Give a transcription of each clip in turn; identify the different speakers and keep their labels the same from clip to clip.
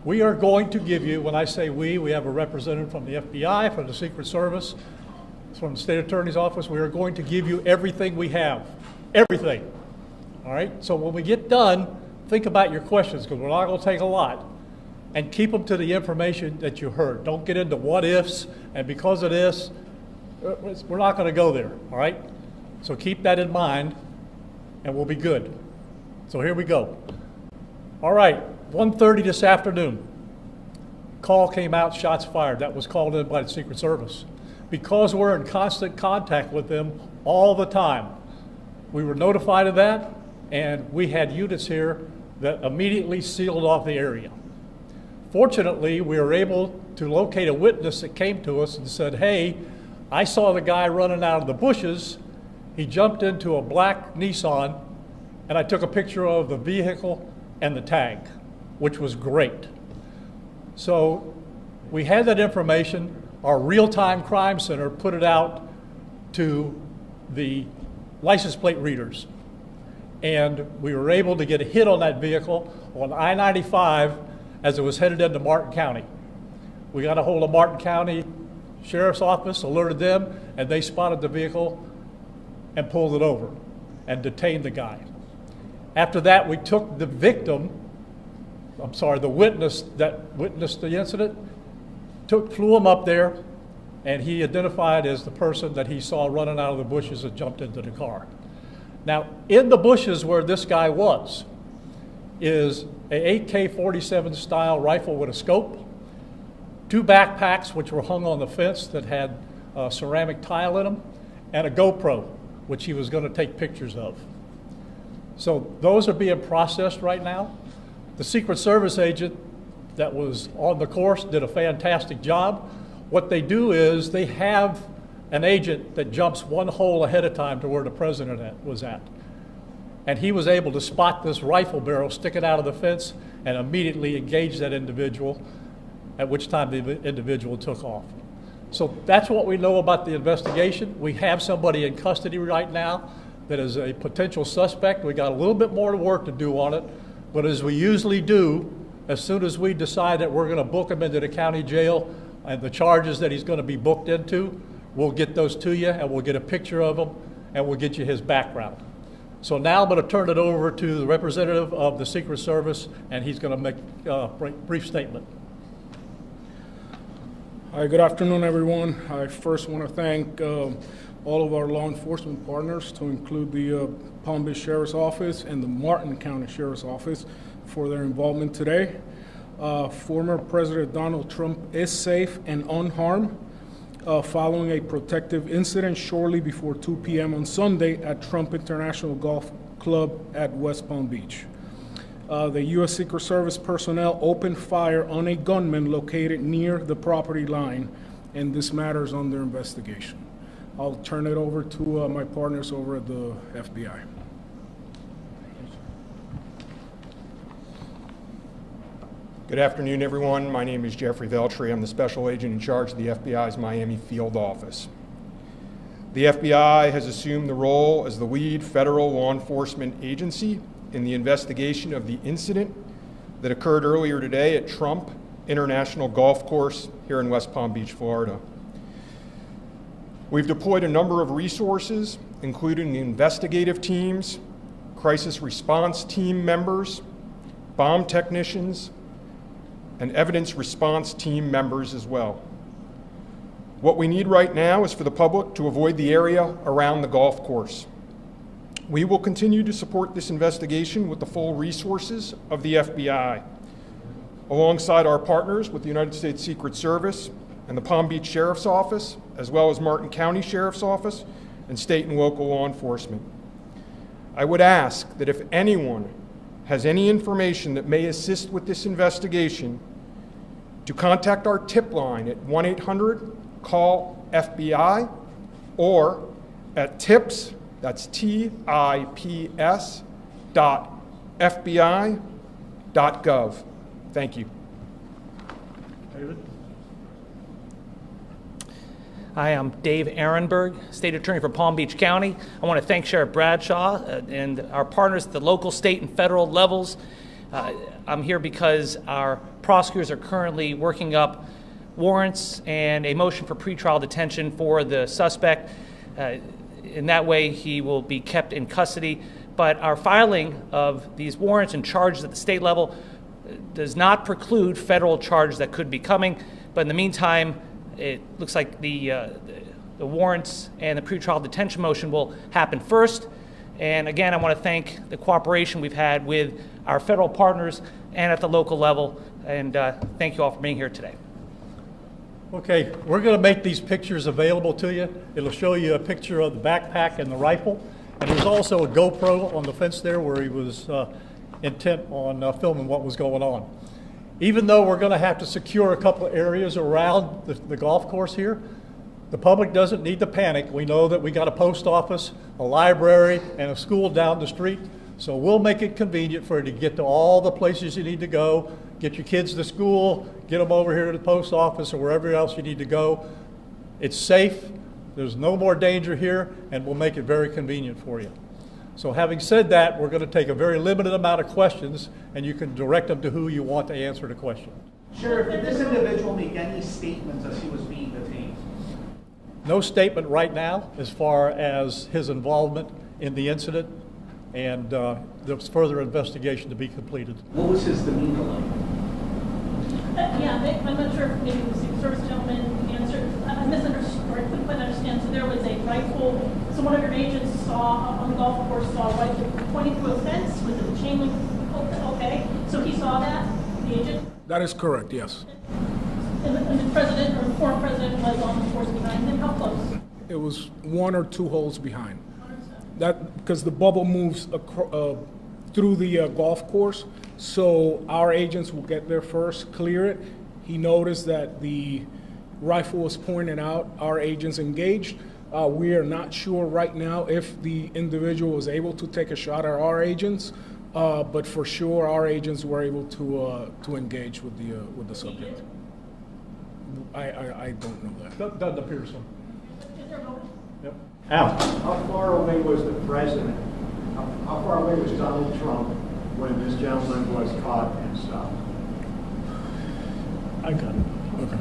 Speaker 1: We are going to give you, when I say we have a representative from the FBI, from the Secret Service, from the State Attorney's Office. We are going to give you everything we have. Everything. All right? So when we get done, think about your questions, because we're not going to take a lot. And keep them to the information that you heard. Don't get into what ifs, and because of this, we're not going to go there. All right? So keep that in mind, and we'll be good. So here we go. All right, 1:30 this afternoon. Call came out, shots fired. That was called in by the Secret Service. Because we're in constant contact with them all the time, we were notified of that, and we had units here that immediately sealed off the area. Fortunately, we were able to locate a witness that came to us and said, hey, I saw the guy running out of the bushes. He jumped into a black Nissan, and I took a picture of the vehicle and the tag, which was great. So we had that information. Our real-time crime center put it out to the license plate readers. And we were able to get a hit on that vehicle on I-95 as it was headed into Martin County. We got a hold of Martin County Sheriff's Office, alerted them, and they spotted the vehicle and pulled it over and detained the guy. After that, we took the the witness that witnessed the incident, flew him up there, and he identified as the person that he saw running out of the bushes and jumped into the car. Now, in the bushes where this guy was is a AK-47 style rifle with a scope, 2 backpacks which were hung on the fence that had ceramic tile in them, and a GoPro, which he was going to take pictures of. So those are being processed right now. The Secret Service agent that was on the course did a fantastic job. What they do is they have an agent that jumps one hole ahead of time to where the president was at. And he was able to spot this rifle barrel sticking out of the fence and immediately engage that individual, at which time the individual took off. So that's what we know about the investigation. We have somebody in custody right now that is a potential suspect. We got a little bit more work to do on it, but as we usually do, as soon as we decide that we're going to book him into the county jail and the charges that he's going to be booked into, we'll get those to you and we'll get a picture of him and we'll get you his background. So now I'm going to turn it over to the representative of the Secret Service, and he's going to make a brief statement.
Speaker 2: Hi, good afternoon, everyone. I first want to thank all of our law enforcement partners, to include the Palm Beach Sheriff's Office and the Martin County Sheriff's Office, for their involvement today. Former President Donald Trump is safe and unharmed following a protective incident shortly before 2 p.m. on Sunday at Trump International Golf Club at West Palm Beach. The U.S. Secret Service personnel opened fire on a gunman located near the property line, and this matter is under investigation. I'll turn it over to my partners over at the FBI.
Speaker 3: Good afternoon, everyone. My name is Jeffrey Veltri. I'm the special agent in charge of the FBI's Miami field office. The FBI has assumed the role as the lead federal law enforcement agency in the investigation of the incident that occurred earlier today at Trump International Golf Course here in West Palm Beach, Florida. We've deployed a number of resources, including investigative teams, crisis response team members, bomb technicians, and evidence response team members as well. What we need right now is for the public to avoid the area around the golf course. We will continue to support this investigation with the full resources of the FBI, alongside our partners with the United States Secret Service and the Palm Beach Sheriff's Office, as well as Martin County Sheriff's Office and state and local law enforcement. I would ask that if anyone has any information that may assist with this investigation, to contact our tip line at 1-800-CALL-FBI or at tips, that's TIPS, .FBI.gov. Thank you.
Speaker 1: David?
Speaker 4: Hi, I'm Dave Ehrenberg, State Attorney for Palm Beach County. I want to thank Sheriff Bradshaw and our partners at the local, state, and federal levels I'm here because our prosecutors are currently working up warrants and a motion for pretrial detention for the suspect. In that way, he will be kept in custody. But our filing of these warrants and charges at the state level does not preclude federal charges that could be coming. But in the meantime, it looks like the warrants and the pretrial detention motion will happen first. And again, I want to thank the cooperation we've had with our federal partners and at the local level. And thank you all for being here today.
Speaker 1: Okay, we're going to make these pictures available to you. It'll show you a picture of the backpack and the rifle. And there's also a GoPro on the fence there where he was intent on filming what was going on. Even though we're going to have to secure a couple of areas around the golf course here, the public doesn't need to panic. We know that we got a post office, a library, and a school down the street. So we'll make it convenient for you to get to all the places you need to go, get your kids to school, get them over here to the post office or wherever else you need to go. It's safe. There's no more danger here, and we'll make it very convenient for you. So having said that, we're going to take a very limited amount of questions, and you can direct them to who you want to answer the question.
Speaker 5: Sheriff, did this individual make any statements as he was being detained?
Speaker 1: No statement right now as far as his involvement in the incident, and there's further investigation to be completed.
Speaker 5: What was his demeanor like?
Speaker 6: Yeah, I'm not sure if maybe the Secret Service gentleman answered. I misunderstood, or I couldn't quite understand. So there was a rifle, so one of your agents saw, on the golf course, saw a rifle pointing through a fence. Was it a chain link? Okay, so he saw that, the agent?
Speaker 2: That is correct, yes.
Speaker 6: And the president, or the former president, was on the course behind him. How close?
Speaker 2: It was 1 or 2 holes behind. That because the bubble moves through the golf course, so our agents will get there first, clear it. He noticed that the rifle was pointed out. Our agents engaged. We are not sure right now if the individual was able to take a shot at our agents, but for sure our agents were able to engage with the subject. I don't know that.
Speaker 1: Doesn't appear so.
Speaker 6: Is there a motive?
Speaker 1: Yep. Al.
Speaker 7: How far away was the president? How far away was Donald Trump when this gentleman was caught and stopped?
Speaker 1: I got it.
Speaker 2: Okay.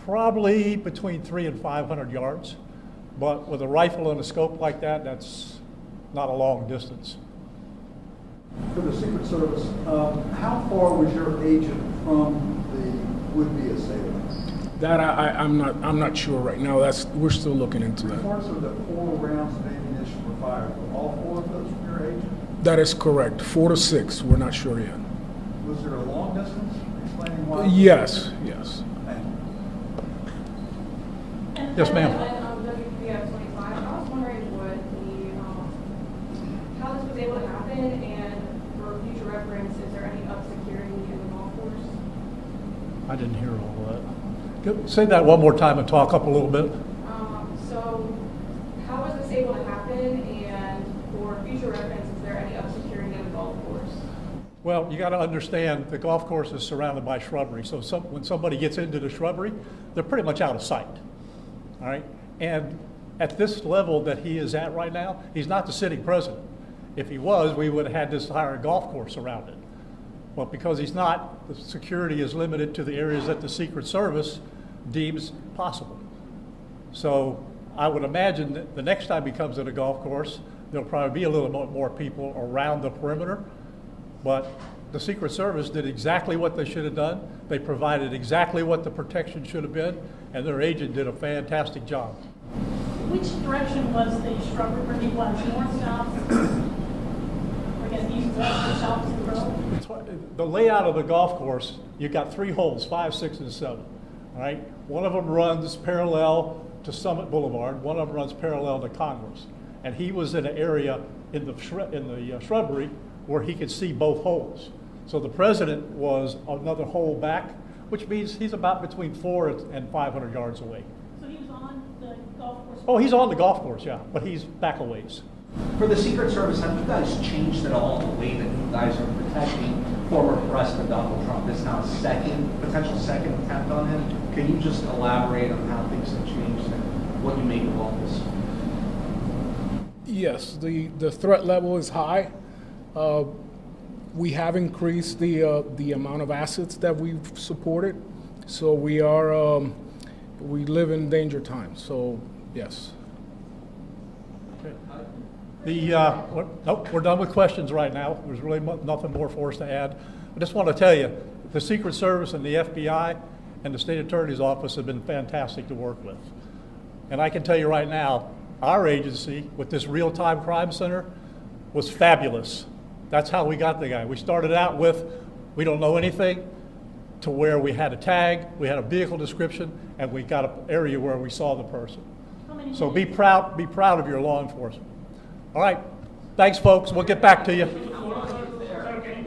Speaker 1: Probably between 300 and 500 yards, but with a rifle and a scope like that, that's not a long distance.
Speaker 8: For the Secret Service, how far was your agent from the would-be assailant?
Speaker 2: That I'm not sure right now. We're still looking into that.
Speaker 8: Reports of the 4 rounds of ammunition were fired. Were all 4 of those from your agent?
Speaker 2: That is correct. 4 to 6. We're not sure yet.
Speaker 8: Was there a long distance? Explaining why?
Speaker 2: Yes. Yes.
Speaker 6: And
Speaker 1: Yes, ma'am.
Speaker 9: WPF 25. I was wondering what how this was able to happen, and for future reference, is there any up security in the golf course?
Speaker 1: I didn't hear all that. Say that one more time and talk up a little bit.
Speaker 9: So how was this able to happen, and for future reference, is there any up security in the golf course?
Speaker 1: Well, you got to understand the golf course is surrounded by shrubbery. So when somebody gets into the shrubbery, they're pretty much out of sight. All right. And at this level that he is at right now, he's not the sitting president. If he was, we would have had this entire golf course around it. Well, because he's not, the security is limited to the areas that the Secret Service deems possible. So I would imagine that the next time he comes to the golf course, there'll probably be a little more people around the perimeter. But the Secret Service did exactly what they should have done. They provided exactly what the protection should have been, and their agent did a fantastic job.
Speaker 6: Which direction was the shrubbery where he was? North, south? I guess east, west, or south to the road?
Speaker 1: The layout of the golf course, you've got 3 holes, 5, 6, and 7. All right? One of them runs parallel to Summit Boulevard. One of them runs parallel to Congress. And he was in an area in the shrubbery where he could see both holes. So the president was another hole back, which means he's about between 400 and 500 yards away.
Speaker 6: So he was on the golf course?
Speaker 1: Oh, he's on the golf course, yeah, but he's back a ways.
Speaker 5: For the Secret Service, have you guys changed at all the way that you guys are protecting former President Donald Trump? This is now a potential second attempt on him. Can you just elaborate on how things have changed and what you make of all this?
Speaker 2: Yes, the threat level is high. We have increased the amount of assets that we've supported, so we live in danger times, so yes.
Speaker 1: Nope, we're done with questions right now. There's really nothing more for us to add. I just want to tell you, the Secret Service and the FBI and the State Attorney's Office have been fantastic to work with. And I can tell you right now, our agency with this real-time crime center was fabulous. That's how we got the guy. We started out with, we don't know anything, to where we had a tag, we had a vehicle description, and we got an area where we saw the person. So be proud of your law enforcement. All right, thanks folks, we'll get back to you.